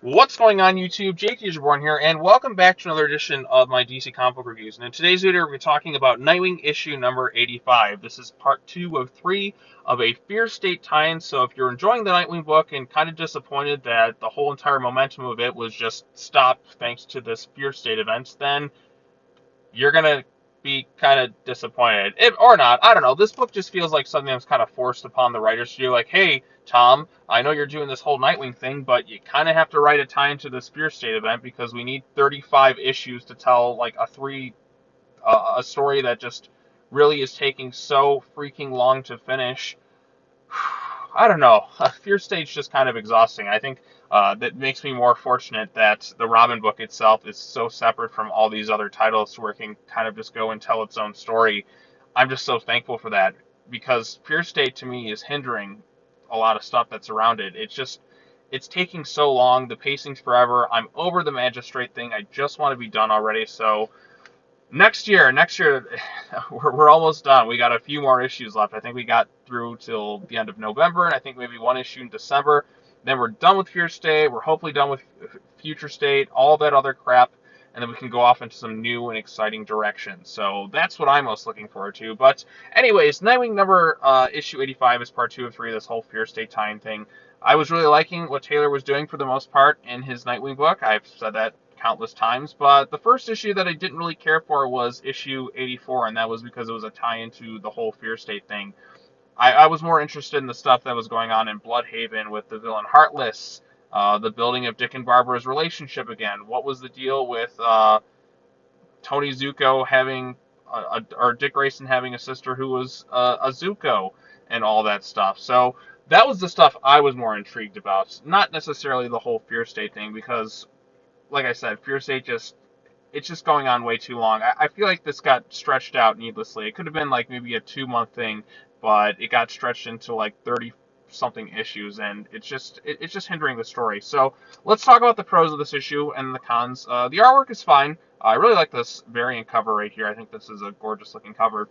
What's going on, YouTube? JT here, and welcome back to another edition of my DC comic book reviews. And in today's video, we're talking about Nightwing issue number 85. This is part 2 of 3 of a Fear State tie-in. So if you're enjoying the Nightwing book and kind of disappointed that the whole entire momentum of it was just stopped thanks to this Fear State event, then you're gonna be kind of disappointed. Or not, I don't know. This book just feels like something that was kind of forced upon the writers to do. Like, hey, Tom, I know you're doing this whole Nightwing thing, but you kind of have to write a tie into the Spear State event because we need 35 issues to tell like a story that just really is taking so freaking long to finish. I don't know. Fear State's just kind of exhausting. I think that makes me more fortunate that the Robin book itself is so separate from all these other titles where it can kind of just go and tell its own story. I'm just so thankful for that because Fear State to me is hindering a lot of stuff that's around it. It's taking so long. The pacing's forever. I'm over the magistrate thing. I just want to be done already. So next year, we're almost done. We got a few more issues left. I think we got through till the end of November, and I think maybe one issue in December. Then we're done with Fear State. We're hopefully done with Future State, all that other crap, and then we can go off into some new and exciting directions. So that's what I'm most looking forward to. But anyways, Nightwing number issue 85 is part 2 of 3 of this whole Fear State tie-in thing. I was really liking what Taylor was doing for the most part in his Nightwing book. I've said that countless times, but the first issue that I didn't really care for was issue 84, and that was because it was a tie into the whole Fear State thing. I was more interested in the stuff that was going on in Bloodhaven with the villain Heartless, the building of Dick and Barbara's relationship again. What was the deal with Tony Zuko having, or Dick Grayson having a sister who was a Zuko, and all that stuff. So that was the stuff I was more intrigued about, not necessarily the whole Fear State thing, because like I said, Fear State it's just going on way too long. I feel like this got stretched out needlessly. It could have been like maybe a 2 month thing, but it got stretched into like 30 something issues, and it's just hindering the story. So let's talk about the pros of this issue and the cons. The artwork is fine. I really like this variant cover right here. I think this is a gorgeous looking cover.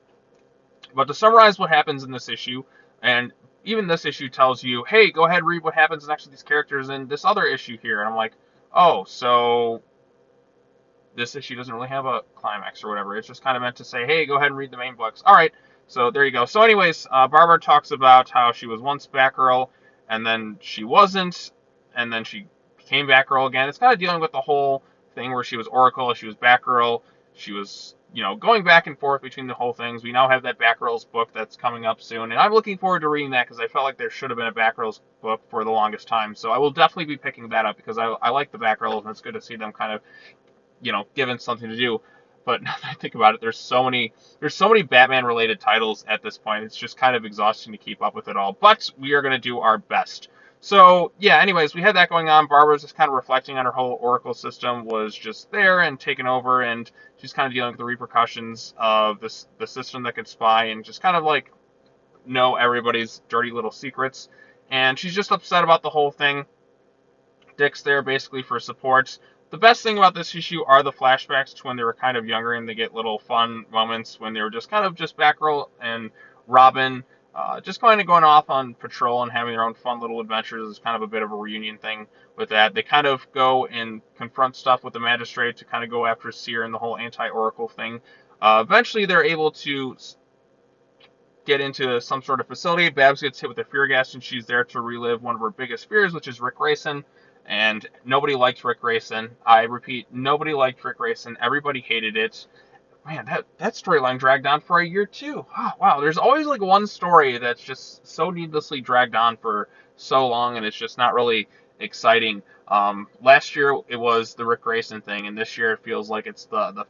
But to summarize what happens in this issue, and even this issue tells you, hey, go ahead and read what happens next to these characters in this other issue here. And I'm like, oh, so this issue doesn't really have a climax or whatever. It's just kind of meant to say, hey, go ahead and read the main books. All right, so there you go. So anyways, Barbara talks about how she was once Batgirl, and then she wasn't, and then she became Batgirl again. It's kind of dealing with the whole thing where she was Oracle, she was Batgirl, she was, going back and forth between the whole things. We now have that Batgirls book that's coming up soon, and I'm looking forward to reading that because I felt like there should have been a Batgirls book for the longest time. So I will definitely be picking that up because I like the Batgirls, and it's good to see them kind of given something to do. But now that I think about it, there's so many Batman related titles at this point. It's just kind of exhausting to keep up with it all. But we are going to do our best. So yeah, anyways, we had that going on. Barbara's just kind of reflecting on her whole Oracle system was just there and taken over, and she's kind of dealing with the repercussions of the system that could spy and just kind of like know everybody's dirty little secrets. And she's just upset about the whole thing. Dick's there basically for support. The best thing about this issue are the flashbacks to when they were kind of younger, and they get little fun moments when they were just kind of just Batgirl and Robin, just kind of going off on patrol and having their own fun little adventures. It's kind of a bit of a reunion thing with that. They kind of go and confront stuff with the magistrate to kind of go after Seer and the whole anti-Oracle thing. Eventually, they're able to get into some sort of facility. Babs gets hit with a fear gas, and she's there to relive one of her biggest fears, which is Rick Grayson. And nobody liked Rick Grayson. I repeat, nobody liked Rick Grayson. Everybody hated it. Man, that storyline dragged on for a year too. Oh, wow, there's always like one story that's just so needlessly dragged on for so long, and it's just not really exciting. Last year it was the Rick Grayson thing, and this year it feels like it's the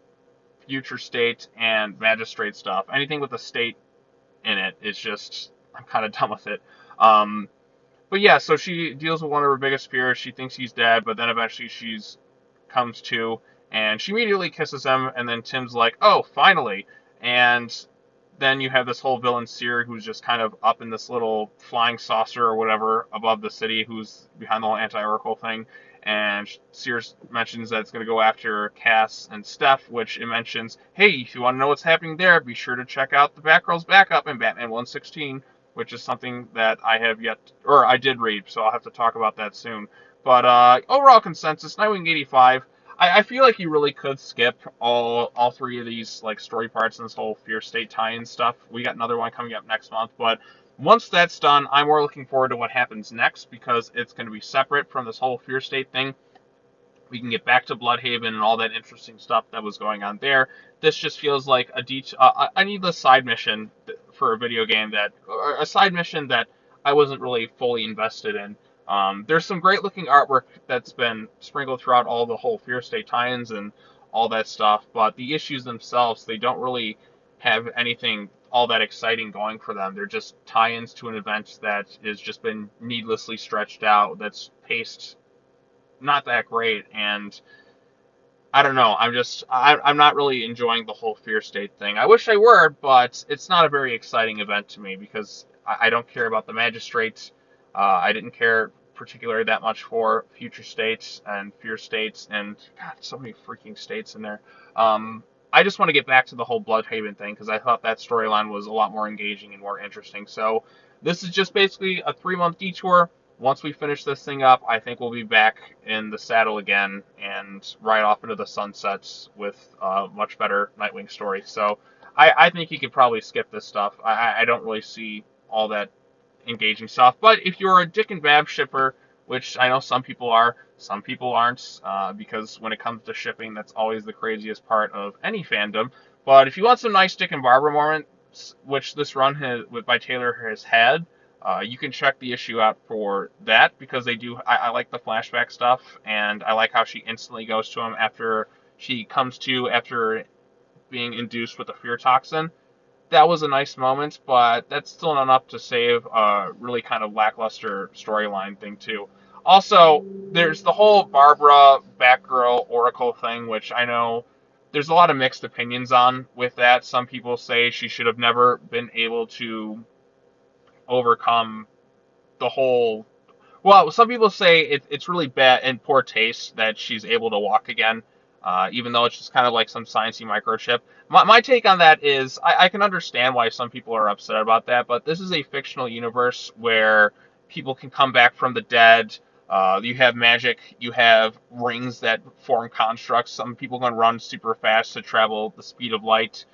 future state and magistrate stuff. Anything with the state in it, it's just, I'm kind of done with it. But yeah, so she deals with one of her biggest fears. She thinks he's dead, but then eventually she's comes to, and she immediately kisses him, and then Tim's like, oh, finally. And then you have this whole villain Seer who's just kind of up in this little flying saucer or whatever above the city, who's behind the whole anti-Oracle thing. And Seer mentions that it's going to go after Cass and Steph, which it mentions, hey, if you want to know what's happening there, be sure to check out the Batgirl's backup in Batman 116, which is something that I have yet, or I did read, so I'll have to talk about that soon. But overall consensus, Nightwing 85. I feel like you really could skip all three of these like story parts in this whole Fear State tie-in stuff. We got another one coming up next month, but once that's done, I'm more looking forward to what happens next because it's going to be separate from this whole Fear State thing. We can get back to Bloodhaven and all that interesting stuff that was going on there. This just feels like a needless side mission for a video game or a side mission that I wasn't really fully invested in. There's some great looking artwork that's been sprinkled throughout all the whole Fear State tie-ins and all that stuff, but the issues themselves, they don't really have anything all that exciting going for them. They're just tie-ins to an event that has just been needlessly stretched out, that's paced not that great, and I don't know. I'm not really enjoying the whole Fear State thing. I wish I were, but it's not a very exciting event to me because I don't care about the magistrates. I didn't care particularly that much for Future States and Fear States, and God, so many freaking states in there. I just want to get back to the whole Bloodhaven thing because I thought that storyline was a lot more engaging and more interesting. So this is just basically a 3-month detour. Once we finish this thing up, I think we'll be back in the saddle again and ride off into the sunsets with a much better Nightwing story. So I think you could probably skip this stuff. I don't really see all that engaging stuff. But if you're a Dick and Bab shipper, which I know some people are, some people aren't, because when it comes to shipping, that's always the craziest part of any fandom. But if you want some nice Dick and Barbara moments, which this run by Taylor has had, you can check the issue out for that because they do. I like the flashback stuff, and I like how she instantly goes to him after she comes to after being induced with the fear toxin. That was a nice moment, but that's still not enough to save a really kind of lackluster storyline thing too. Also, there's the whole Barbara, Batgirl, Oracle thing, which I know there's a lot of mixed opinions on with that. Some people say she should have never been able to overcome the whole. Well, some people say it's really bad and poor taste that she's able to walk again, even though it's just kind of like some sciencey microchip. My take on that is I can understand why some people are upset about that, but this is a fictional universe where people can come back from the dead. You have magic, you have rings that form constructs. Some people can run super fast to travel the speed of light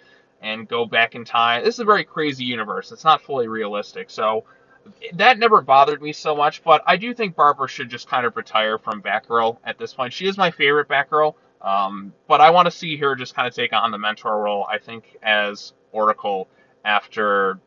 and go back in time. This is a very crazy universe. It's not fully realistic, so that never bothered me so much, but I do think Barbara should just kind of retire from Batgirl at this point. She is my favorite Batgirl, but I want to see her just kind of take on the mentor role, I think, as Oracle after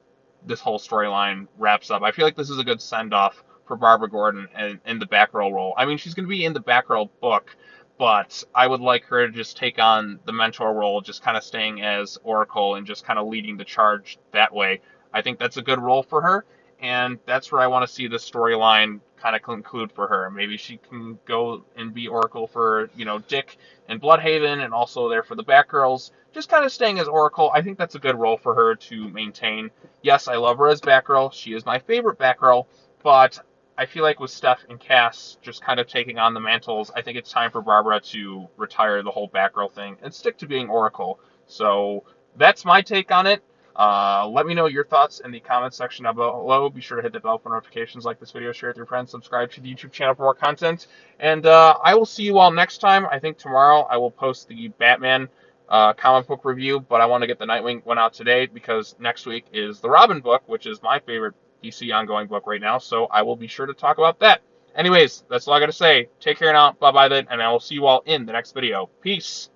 this whole storyline wraps up. I feel like this is a good send-off for Barbara Gordon in the Batgirl role. I mean, she's going to be in the Batgirl book, but I would like her to just take on the mentor role, just kind of staying as Oracle and just kind of leading the charge that way. I think that's a good role for her, and that's where I want to see the storyline kind of conclude for her. Maybe she can go and be Oracle for, Dick and Bloodhaven, and also there for the Batgirls. Just kind of staying as Oracle. I think that's a good role for her to maintain. Yes, I love her as Batgirl. She is my favorite Batgirl, but I feel like with Steph and Cass just kind of taking on the mantles, I think it's time for Barbara to retire the whole Batgirl thing and stick to being Oracle. So that's my take on it. Let me know your thoughts in the comments section down below. Be sure to hit the bell for notifications, like this video, share it with your friends, subscribe to the YouTube channel for more content. And I will see you all next time. I think tomorrow I will post the Batman comic book review, but I want to get the Nightwing one out today because next week is the Robin book, which is my favorite DC ongoing book right now, so I will be sure to talk about that. Anyways, that's all I got to say. Take care now. Bye-bye then, and I will see you all in the next video. Peace.